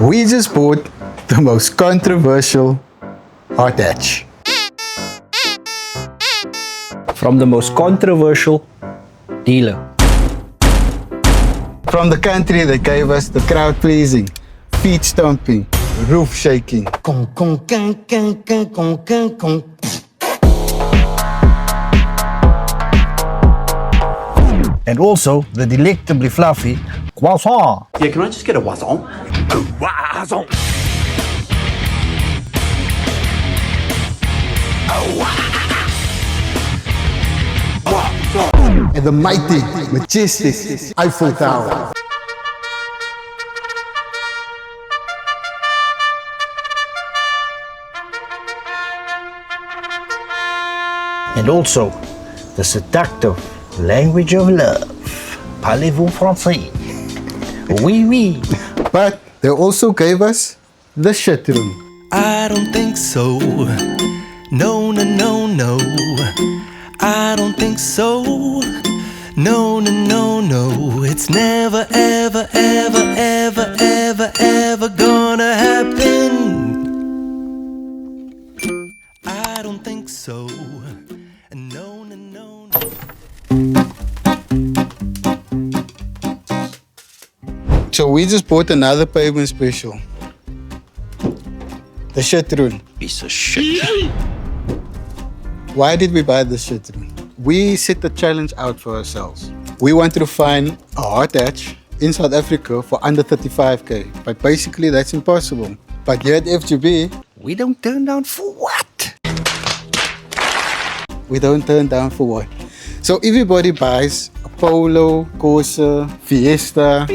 We just bought the most controversial hot hatch. From the most controversial dealer. From the country that gave us the crowd pleasing, feet stomping, roof shaking. And also the delectably fluffy croissant. Yeah, can I just get a croissant? Croissant. And the mighty, majestic Eiffel Tower. And also the seductive language of love. Parlez-vous français? Oui, oui. But they also gave us the shit room. I don't think so. No, no, no, no. I don't think so. No, no, no, no. It's never, ever, ever, ever, ever, ever gonna happen. I don't think so. No, no, no, no. So we just bought another pavement special. The shit room. Piece of shit. Why did we buy the shit room? We set the challenge out for ourselves. We wanted to find a hot hatch in South Africa for under 35k. But basically that's impossible. But here at FGB, We don't turn down for what? we don't turn down for what. So everybody buys a Polo, Corsa, Fiesta.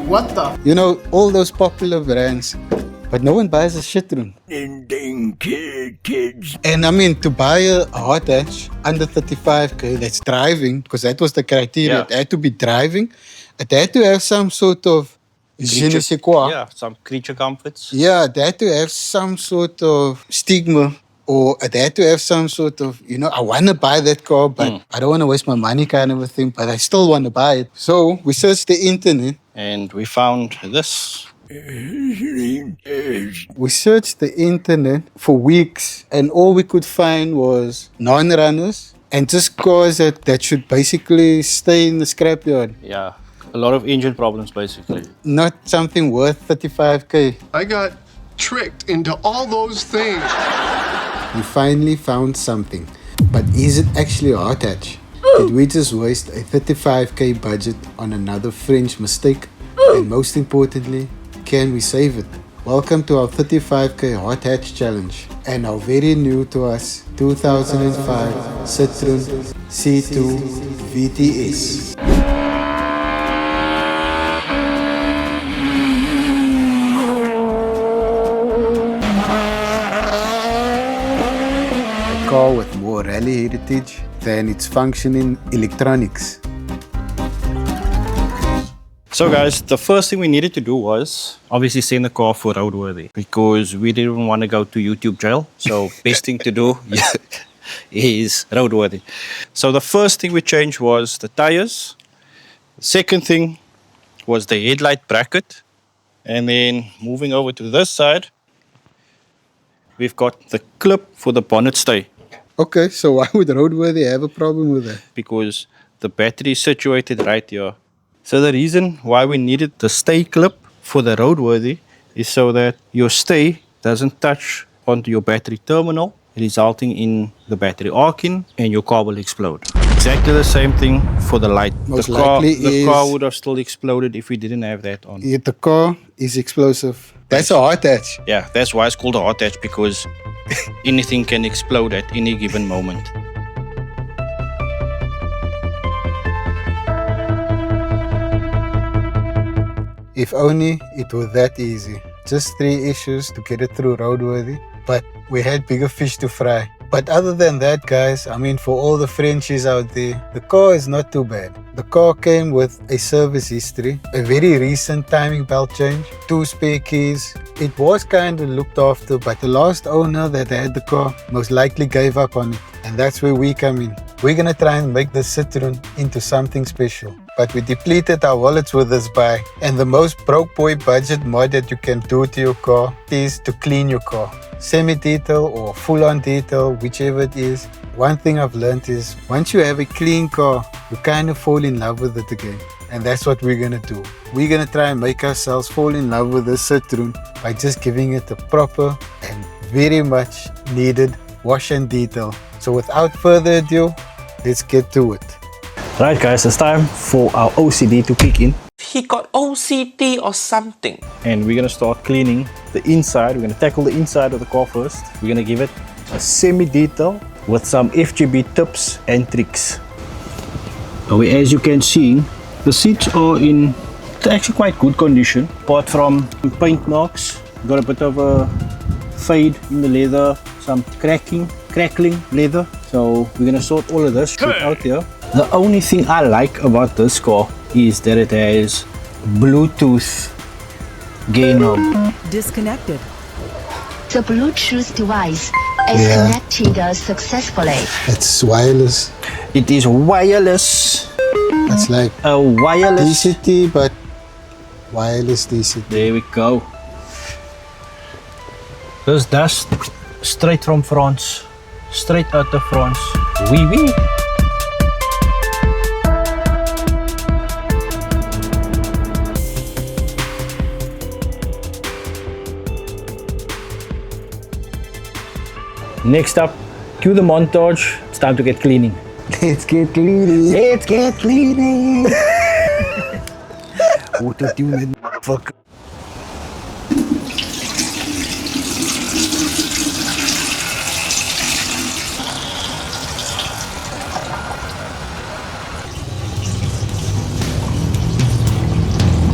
What the? You know, all those popular brands. But no one buys a shit room. Kids. And I mean, to buy a hot hatch under 35k that's driving, because that was the criteria, Yeah. it had to be driving, it had to have some sort of je ne sais quoi. Yeah, some creature comforts. Yeah, it had to have some sort of stigma, or it had to have some sort of, you know, I want to buy that car, but I don't want to waste my money kind of a thing, but I still want to buy it. So we searched the internet. And we found this. We searched the internet for weeks, and all we could find was non-runners and just cars that should basically stay in the scrapyard. Yeah, a lot of engine problems basically. Not something worth 35k. I got tricked into all those things. We finally found something. But is it actually a hot hatch? Did we just waste a 35k budget on another French mistake? And most importantly, can we save it? Welcome to our 35k hot hatch challenge and our very new to us 2005 Citroen C2 VTS. A car with more rally heritage than its functioning electronics. So guys, the first thing we needed to do was obviously send the car for roadworthy because we didn't want to go to YouTube jail. So best thing to do is roadworthy. So the first thing we changed was the tires. The second thing was the headlight bracket. And then moving over to this side, we've got the clip for the bonnet stay Okay, so why would roadworthy have a problem with that? because the battery is situated right here. So the reason why we needed the stay clip for the roadworthy is so that your stay doesn't touch onto your battery terminal, resulting in the battery arcing and your car will explode. Exactly the same thing for the light. Most the car, likely the car is- would have still exploded if we didn't have that on. Yet the car is explosive. That's a hot hatch. Yeah, that's why it's called a hot hatch, because anything can explode at any given moment. If only it were that easy. Just 3 issues to get it through roadworthy, but we had bigger fish to fry. But other than that, guys, I mean, for all the Frenchies out there, the car is not too bad. The car came with a service history, a very recent timing belt change, 2 spare keys. It was kind of looked after, but the last owner that had the car most likely gave up on it. And that's where we come in. We're gonna try and make the Citroen into something special. but we depleted our wallets with this buy. And the most broke boy budget mod that you can do to your car is to clean your car. Semi-detail or full-on detail, whichever it is. One thing I've learned is once you have a clean car, you kind of fall in love with it again. And that's what we're gonna do. We're gonna try and make ourselves fall in love with this Citroen by just giving it a proper and very much needed wash and detail. So without further ado, let's get to it. Right guys, it's time for our OCD to kick in. He got OCD or something. And we're gonna start cleaning the inside. We're gonna tackle the inside of the car first. We're gonna give it a semi-detail with some FGB tips and tricks. As you can see, the seats are in actually quite good condition. Apart from paint marks, got a bit of a fade in the leather, some crackling leather. So we're gonna sort all of this straight out here. The only thing I like about this car is that it has Bluetooth gain knob. Disconnected. The Bluetooth device is connected successfully. It's wireless. It is wireless. It's like A wireless DCT, but wireless DCT. There we go. This dust straight from France. Straight out of France. Oui, oui. Next up, cue the montage. It's time to get cleaning. Let's get cleaning. Let's get cleaning. Auto-tune, fuck.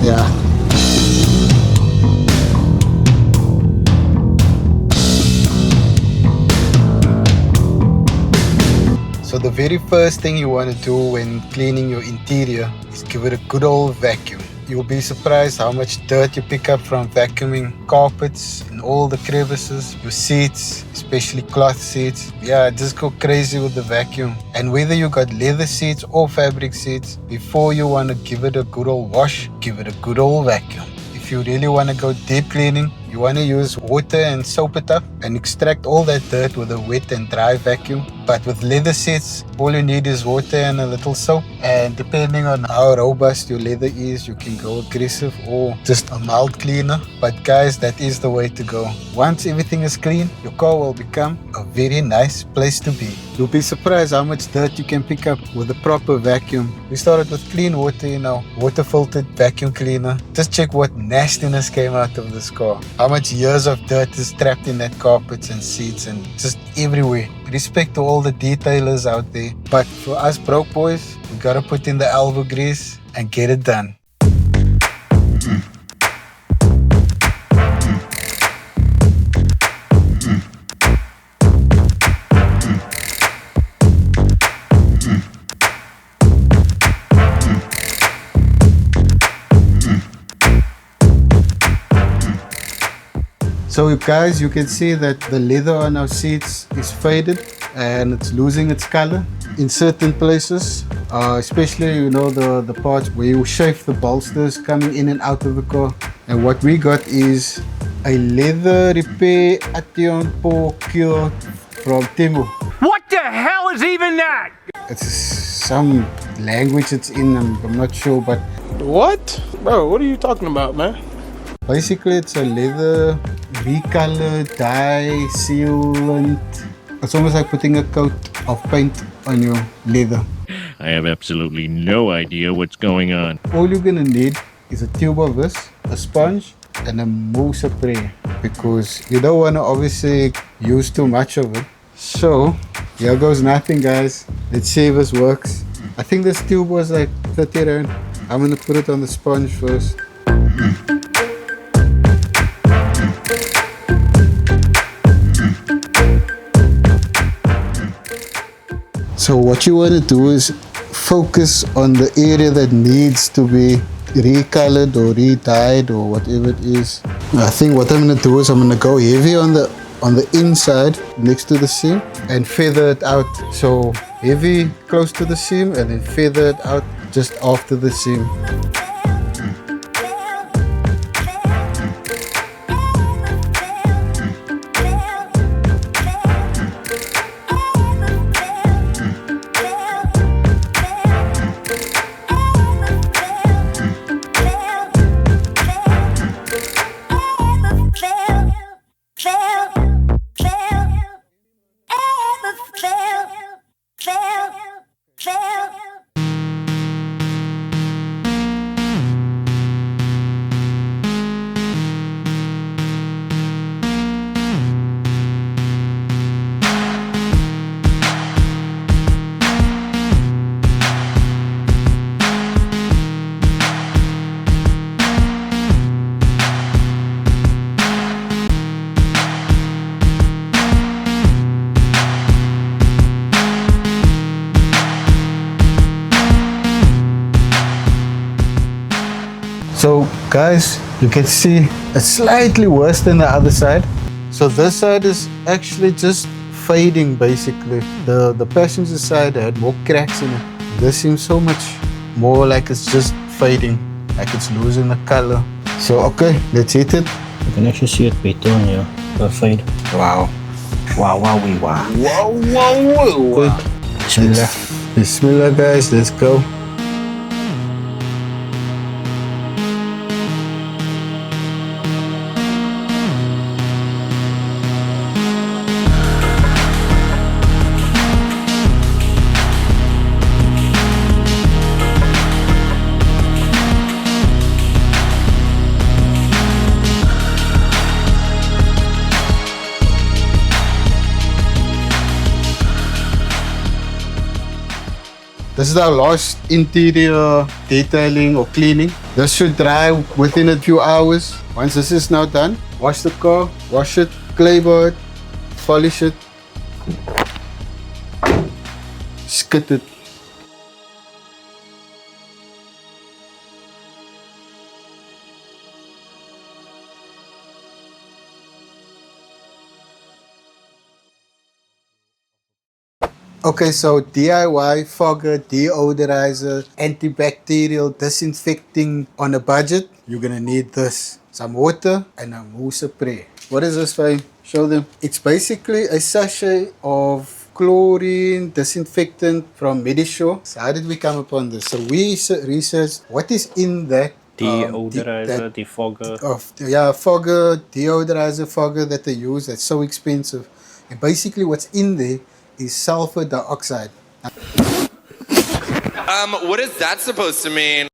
Yeah. So the very first thing you want to do when cleaning your interior is give it a good old vacuum. You'll be surprised how much dirt you pick up from vacuuming carpets and all the crevices, your seats, especially cloth seats. Yeah, just go crazy with the vacuum. And whether you got leather seats or fabric seats, before you want to give it a good old wash, give it a good old vacuum. If you really want to go deep cleaning, you want to use water and soap it up and extract all that dirt with a wet and dry vacuum. But with leather seats, all you need is water and a little soap. And depending on how robust your leather is, you can go aggressive or just a mild cleaner. But guys, that is the way to go. Once everything is clean, your car will become a very nice place to be. You'll be surprised how much dirt you can pick up with a proper vacuum. We started with clean water, water filtered vacuum cleaner. Just check what nastiness came out of this car. How much years of dirt is trapped in that carpets and seats and just everywhere. Respect to all the detailers out there. But for us broke boys, we gotta put in the elbow grease and get it done. So guys, you can see that the leather on our seats is faded and it's losing its color in certain places, especially the parts where you shave the bolsters coming in and out of the car. And what we got is a leather repair Ation Po cure from Temu. What the hell is even that? It's some language it's in, I'm not sure, but What? Bro, what are you talking about, man? basically it's a leather recolor, dye, sealant. It's almost like putting a coat of paint on your leather. I have absolutely no idea what's going on. All you're gonna need is a tube of this, a sponge, and a mousse spray, because you don't want to obviously use too much of it. So here goes nothing, guys. Let's see if this works. I think this tube was like 30 rand. I'm gonna put it on the sponge first. So what you want to do is focus on the area that needs to be recolored or re-dyed or whatever it is. I think what I'm going to do is I'm going to go heavy on the inside next to the seam and feather it out. So heavy close to the seam and then feather it out just after the seam. So guys, you can see it's slightly worse than the other side. So this side is actually just fading basically. The passenger side had more cracks in it. This seems so much more like it's just fading, like it's losing the color. So okay, let's hit it. You can actually see it better on here, the fade. Wow. Wow, wow, wee, wow. Wow, wow, wow. Bismillah. Bismillah guys, let's go. This is our last interior detailing or cleaning. This should dry within a few hours. Once this is now done, wash the car, wash it, clay bar it, polish it, skid it. Okay, so DIY fogger, deodorizer, antibacterial, disinfecting on a budget. You're gonna need this. Some water and a mousse spray. What is this, Faye? Show them. It's basically a sachet of chlorine disinfectant from Medishore. So how did we come upon this? So we researched what is in that Deodorizer, defogger. Fogger, deodorizer, fogger that they use that's so expensive. And basically what's in there is sulfur dioxide. What is that supposed to mean?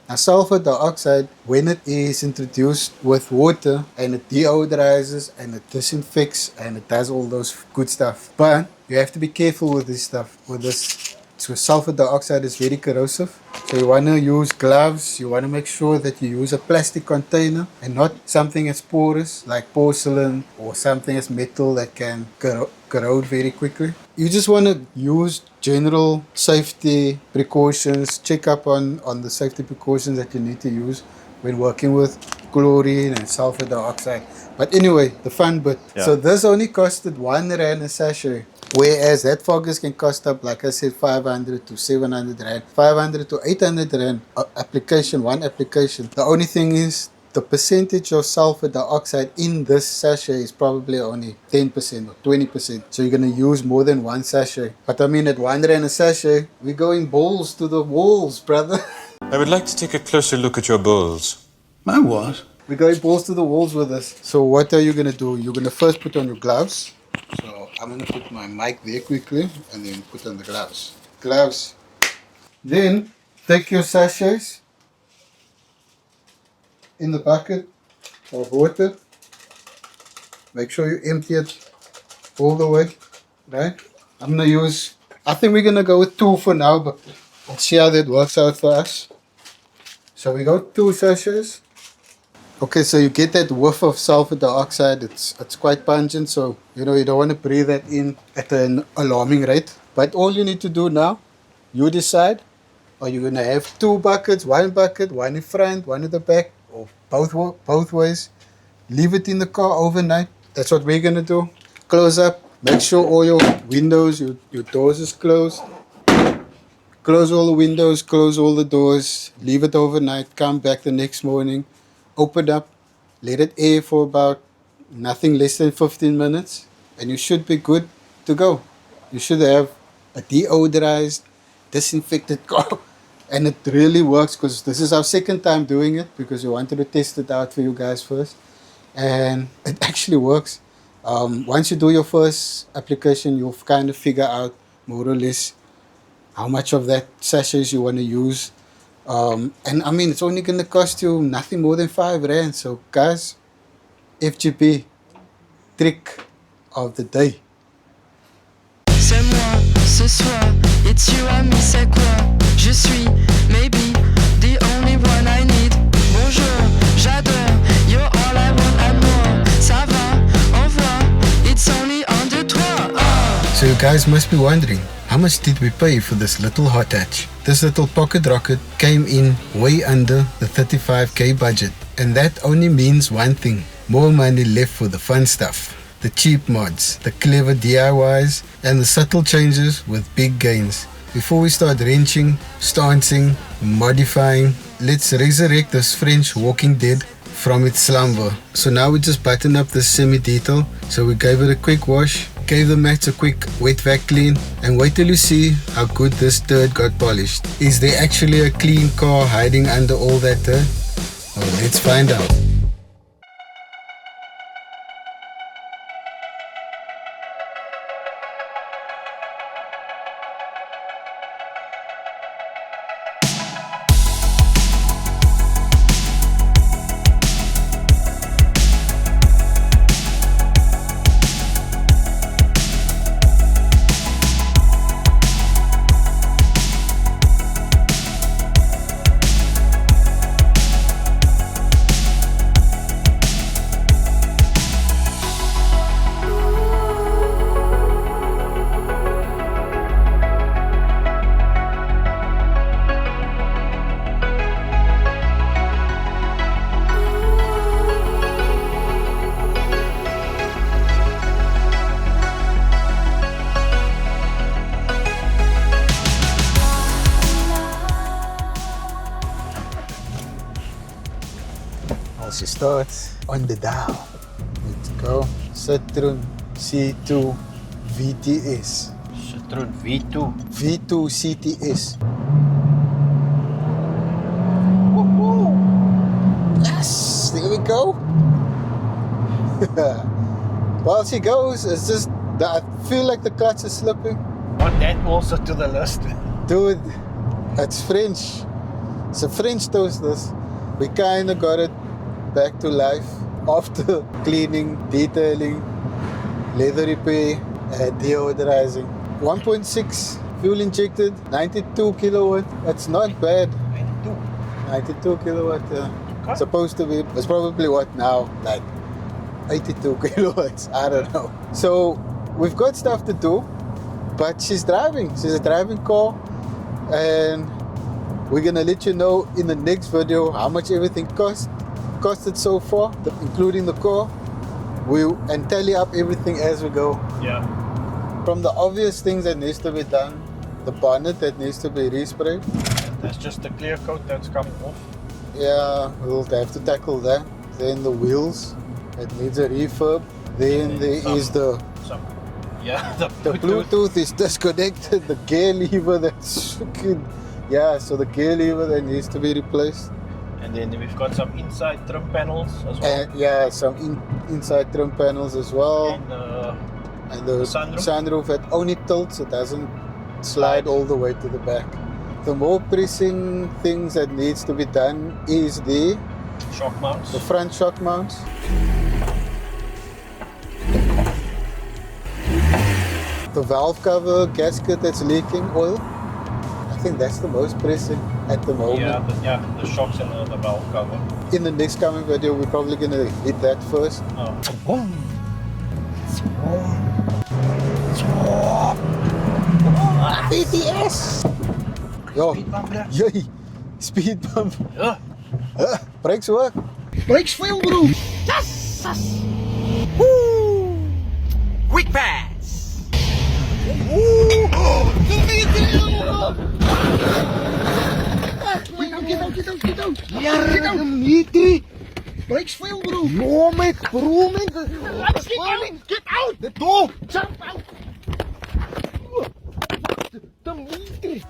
Now, sulfur dioxide, when it is introduced with water and it deodorizes and it disinfects and it does all those good stuff. But you have to be careful with this stuff, with this. So sulfur dioxide is very corrosive. So you want to use gloves. You want to make sure that you use a plastic container and not something as porous like porcelain or something as metal that can corrode very quickly. You just want to use general safety precautions. Check up on the safety precautions that you need to use when working with chlorine and sulfur dioxide. But anyway, the fun bit. Yeah. So this only costed R1 a sachet. Whereas that foggers can cost up, like I said, 500 to 700 rand, 500 to 800 rand application, one application. The only thing is the percentage of sulfur dioxide in this sachet is probably only 10% or 20%. So you're going to use more than one sachet. But I mean, at R1 a sachet, we're going balls to the walls, brother. I would like to take a closer look at your balls. My what? We're going balls to the walls with this. So what are you going to do? You're going to first put on your gloves. So I'm going to put my mic there quickly and then put on the gloves. Gloves. Then take your sachets in the bucket of water. Make sure you empty it all the way, right? I'm going to use, I think we're going to go with 2 for now, but let's see how that works out for us. So we got 2 sachets. Okay, so you get that whiff of sulfur dioxide. It's quite pungent, so you don't want to breathe that in at an alarming rate. But all you need to do now, you decide, are you going to have 2 buckets, 1 bucket, 1 in front, 1 in the back, or both ways. Leave it in the car overnight. That's what we're going to do. Close up. Make sure all your windows, your doors is closed. close all the windows, close all the doors, leave it overnight, come back the next morning, open up, let it air for about nothing less than 15 minutes, and you should be good to go. You should have a deodorized, disinfected car. And it really works, because this is our second time doing it, because we wanted to test it out for you guys first. And it actually works. Once you do your first application, you'll kind of figure out more or less how much of that sachets you want to use. And I mean, it's only going to cost you nothing more than R5. So guys, FGP, trick of the day. C'est moi, ce soir, it's you and me, c'est quoi? Je suis, maybe, the only one I need. Bonjour, j'adore, you're all I want and more. Ça va, au revoir, it's only under toi. Oh. So you guys must be wondering, how much did we pay for this little hot hatch? This little pocket rocket came in way under the 35k budget. And that only means one thing, more money left for the fun stuff. The cheap mods, the clever DIYs, and the subtle changes with big gains. Before we start wrenching, stancing, modifying, let's resurrect this French Walking Dead from its slumber. So now we just button up this semi-detail. So we gave it a quick wash, gave the mats a quick wet vac clean, and wait till you see how good this dirt got polished. Is there actually a clean car hiding under all that dirt? Well, let's find out. Also starts on the dial. Let's go. Citroen C2 VTS. Citroen V2. V2 CTS. Yes, there we go. While she goes, it's just that I feel like the clutch is slipping. Want that also to the list. Dude, it's French. It's a French toasters. We kind of got it back to life after cleaning, detailing, leather repair, and deodorizing. 1.6 fuel injected, 92 kilowatt. That's not bad. 92 kilowatt. It's supposed to be. It's probably what now, like 82 kilowatts. I don't know. So we've got stuff to do, but she's driving. She's a driving car, and we're gonna let you know in the next video how much everything costed so far, including the car. And tally up everything as we go. Yeah. From the obvious things that needs to be done, the bonnet that needs to be resprayed. That's just the clear coat that's coming off. Yeah, we'll have to tackle that. Then the wheels, it needs a refurb. Then there is the Bluetooth is disconnected. The gear lever that's so the gear lever that needs to be replaced. And then we've got some inside trim panels as well. And some inside trim panels as well. And the sunroof that only tilts, it doesn't slide all the way to the back. The more pressing things that needs to be done is the shock mounts. The front shock mounts. The valve cover gasket that's leaking oil. I think that's the most pressing at the moment. Yeah, the shocks and the valve cover. In the next coming video, we're probably going to hit that first. VTS! Yo, yay! Speed bump. Yeah. Brakes work. Brakes fail, bro. Yes! Woo! Quick pass! Get out. Ja, Dimitri. Brakes fail, bro. No, mate. Bro, man. Get out. The door. Jump out. Dimitri.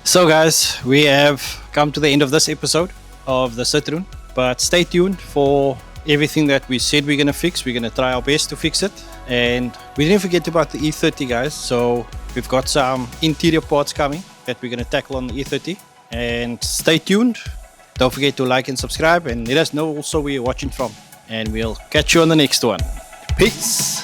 So guys, we have come to the end of this episode of the Citroen, but stay tuned for everything that we said we're gonna fix. We're gonna try our best to fix it, and we didn't forget about the E30, guys. So we've got some interior parts coming that we're gonna tackle on the E30, and stay tuned. Don't forget to like and subscribe, and let us know also where you're watching from, and we'll catch you on the next one. Peace.